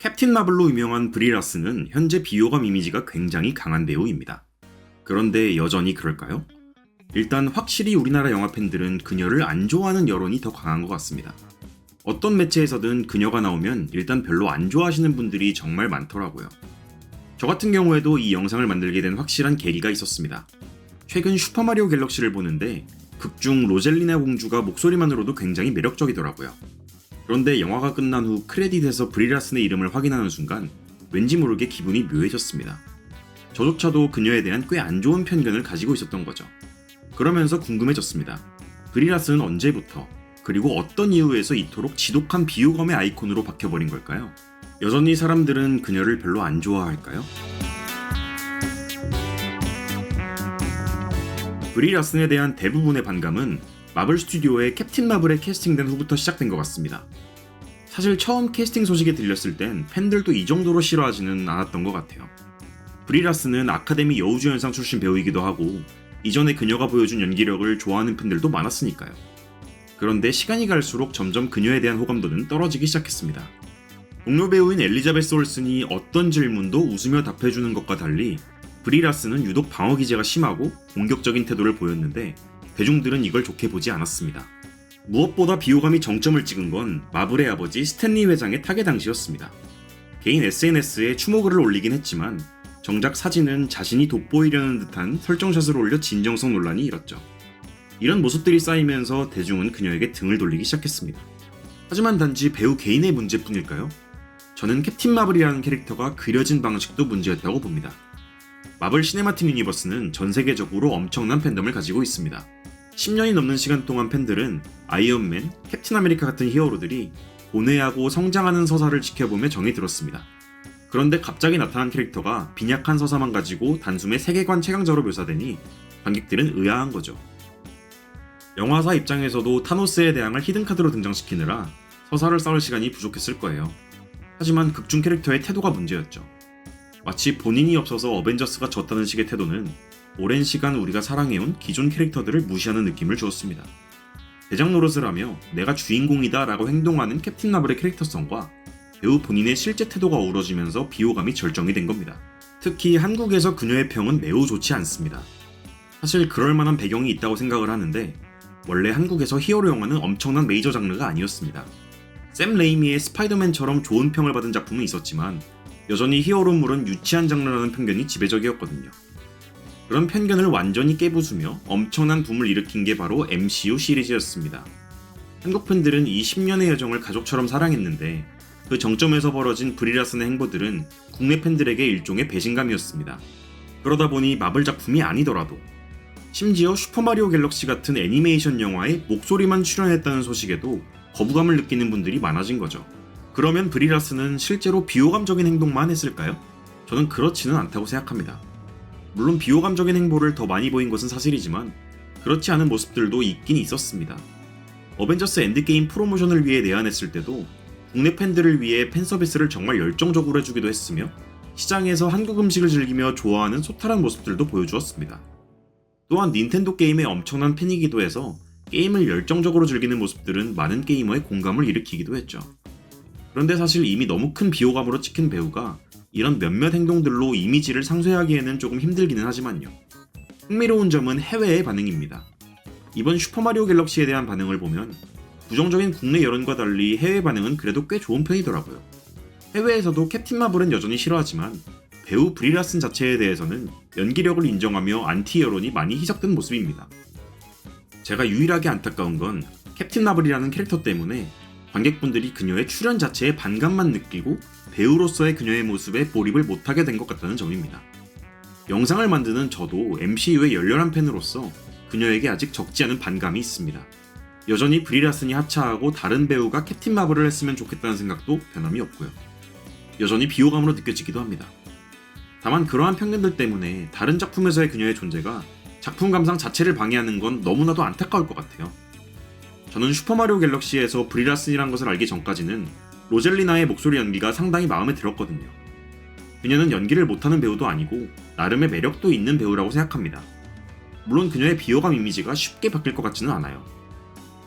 캡틴 마블로 유명한 브리 라스는 현재 비호감 이미지가 굉장히 강한 배우입니다. 그런데 여전히 그럴까요? 일단 확실히 우리나라 영화 팬들은 그녀를 안 좋아하는 여론이 더 강한 것 같습니다. 어떤 매체에서든 그녀가 나오면 일단 별로 안 좋아하시는 분들이 정말 많더라고요. 저 같은 경우에도 이 영상을 만들게 된 확실한 계기가 있었습니다. 최근 슈퍼마리오 갤럭시를 보는데 극중 로젤리나 공주가 목소리만으로도 굉장히 매력적이더라고요. 그런데 영화가 끝난 후 크레딧에서 브리 라슨의 이름을 확인하는 순간 왠지 모르게 기분이 묘해졌습니다. 저조차도 그녀에 대한 꽤 안 좋은 편견을 가지고 있었던 거죠. 그러면서 궁금해졌습니다. 브리 라슨은 언제부터 그리고 어떤 이유에서 이토록 지독한 비호감의 아이콘으로 박혀버린 걸까요? 여전히 사람들은 그녀를 별로 안 좋아할까요? 브리 라슨에 대한 대부분의 반감은 마블 스튜디오에 캡틴 마블에 캐스팅된 후부터 시작된 것 같습니다. 사실 처음 캐스팅 소식이 들렸을 땐 팬들도 이 정도로 싫어하지는 않았던 것 같아요. 브리 라슨은 아카데미 여우주연상 출신 배우이기도 하고 이전에 그녀가 보여준 연기력을 좋아하는 팬들도 많았으니까요. 그런데 시간이 갈수록 점점 그녀에 대한 호감도는 떨어지기 시작했습니다. 동료 배우인 엘리자베스 올슨이 어떤 질문도 웃으며 답해주는 것과 달리 브리 라슨은 유독 방어 기제가 심하고 공격적인 태도를 보였는데 대중들은 이걸 좋게 보지 않았습니다. 무엇보다 비호감이 정점을 찍은 건 마블의 아버지 스탠리 회장의 타계 당시였습니다. 개인 SNS에 추모글을 올리긴 했지만 정작 사진은 자신이 돋보이려는 듯한 설정샷을 올려 진정성 논란이 일었죠. 이런 모습들이 쌓이면서 대중은 그녀에게 등을 돌리기 시작했습니다. 하지만 단지 배우 개인의 문제뿐일까요? 저는 캡틴 마블이라는 캐릭터가 그려진 방식도 문제였다고 봅니다. 마블 시네마틱 유니버스는 전 세계적으로 엄청난 팬덤을 가지고 있습니다. 10년이 넘는 시간 동안 팬들은 아이언맨, 캡틴 아메리카 같은 히어로들이 고뇌하고 성장하는 서사를 지켜보며 정이 들었습니다. 그런데 갑자기 나타난 캐릭터가 빈약한 서사만 가지고 단숨에 세계관 최강자로 묘사되니 관객들은 의아한 거죠. 영화사 입장에서도 타노스에 대항할 히든카드로 등장시키느라 서사를 쌓을 시간이 부족했을 거예요. 하지만 극중 캐릭터의 태도가 문제였죠. 마치 본인이 없어서 어벤져스가 졌다는 식의 태도는 오랜 시간 우리가 사랑해온 기존 캐릭터들을 무시하는 느낌을 주었습니다. 대장 노릇을 하며 내가 주인공이다 라고 행동하는 캡틴 마블의 캐릭터성과 배우 본인의 실제 태도가 어우러지면서 비호감이 절정이 된 겁니다. 특히 한국에서 그녀의 평은 매우 좋지 않습니다. 사실 그럴 만한 배경이 있다고 생각을 하는데 원래 한국에서 히어로 영화는 엄청난 메이저 장르가 아니었습니다. 샘 레이미의 스파이더맨처럼 좋은 평을 받은 작품은 있었지만 여전히 히어로물은 유치한 장르라는 편견이 지배적이었거든요. 그런 편견을 완전히 깨부수며 엄청난 붐을 일으킨 게 바로 MCU 시리즈였습니다. 한국 팬들은 이 10년의 여정을 가족처럼 사랑했는데 그 정점에서 벌어진 브리 라슨의 행보들은 국내 팬들에게 일종의 배신감이었습니다. 그러다 보니 마블 작품이 아니더라도 심지어 슈퍼마리오 갤럭시 같은 애니메이션 영화에 목소리만 출연했다는 소식에도 거부감을 느끼는 분들이 많아진 거죠. 그러면 브리 라슨은 실제로 비호감적인 행동만 했을까요? 저는 그렇지는 않다고 생각합니다. 물론 비호감적인 행보를 더 많이 보인 것은 사실이지만 그렇지 않은 모습들도 있긴 있었습니다. 어벤져스 엔드게임 프로모션을 위해 내한했을 때도 국내 팬들을 위해 팬서비스를 정말 열정적으로 해주기도 했으며 시장에서 한국 음식을 즐기며 좋아하는 소탈한 모습들도 보여주었습니다. 또한 닌텐도 게임의 엄청난 팬이기도 해서 게임을 열정적으로 즐기는 모습들은 많은 게이머의 공감을 일으키기도 했죠. 그런데 사실 이미 너무 큰 비호감으로 찍힌 배우가 이런 몇몇 행동들로 이미지를 상쇄하기에는 조금 힘들기는 하지만요. 흥미로운 점은 해외의 반응입니다. 이번 슈퍼마리오 갤럭시에 대한 반응을 보면 부정적인 국내 여론과 달리 해외 반응은 그래도 꽤 좋은 편이더라고요. 해외에서도 캡틴 마블은 여전히 싫어하지만 배우 브리 라슨 자체에 대해서는 연기력을 인정하며 안티 여론이 많이 희석된 모습입니다. 제가 유일하게 안타까운 건 캡틴 마블이라는 캐릭터 때문에 관객분들이 그녀의 출연 자체에 반감만 느끼고 배우로서의 그녀의 모습에 몰입을 못하게 된 것 같다는 점입니다. 영상을 만드는 저도 MCU의 열렬한 팬으로서 그녀에게 아직 적지 않은 반감이 있습니다. 여전히 브리 라슨이 하차하고 다른 배우가 캡틴 마블을 했으면 좋겠다는 생각도 변함이 없고요. 여전히 비호감으로 느껴지기도 합니다. 다만 그러한 편견들 때문에 다른 작품에서의 그녀의 존재가 작품 감상 자체를 방해하는 건 너무나도 안타까울 것 같아요. 저는 슈퍼마리오 갤럭시에서 브리 라슨이란 것을 알기 전까지는 로젤리나의 목소리 연기가 상당히 마음에 들었거든요. 그녀는 연기를 못하는 배우도 아니고 나름의 매력도 있는 배우라고 생각합니다. 물론 그녀의 비호감 이미지가 쉽게 바뀔 것 같지는 않아요.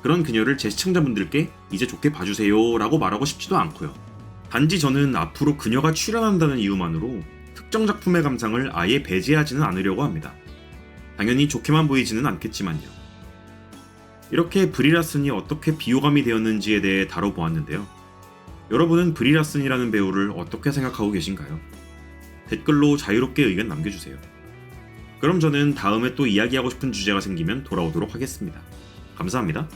그런 그녀를 제 시청자분들께 이제 좋게 봐주세요 라고 말하고 싶지도 않고요. 단지 저는 앞으로 그녀가 출연한다는 이유만으로 특정 작품의 감상을 아예 배제하지는 않으려고 합니다. 당연히 좋게만 보이지는 않겠지만요. 이렇게 브리 라슨이 어떻게 비호감이 되었는지에 대해 다뤄보았는데요. 여러분은 브리 라슨이라는 배우를 어떻게 생각하고 계신가요? 댓글로 자유롭게 의견 남겨주세요. 그럼 저는 다음에 또 이야기하고 싶은 주제가 생기면 돌아오도록 하겠습니다. 감사합니다.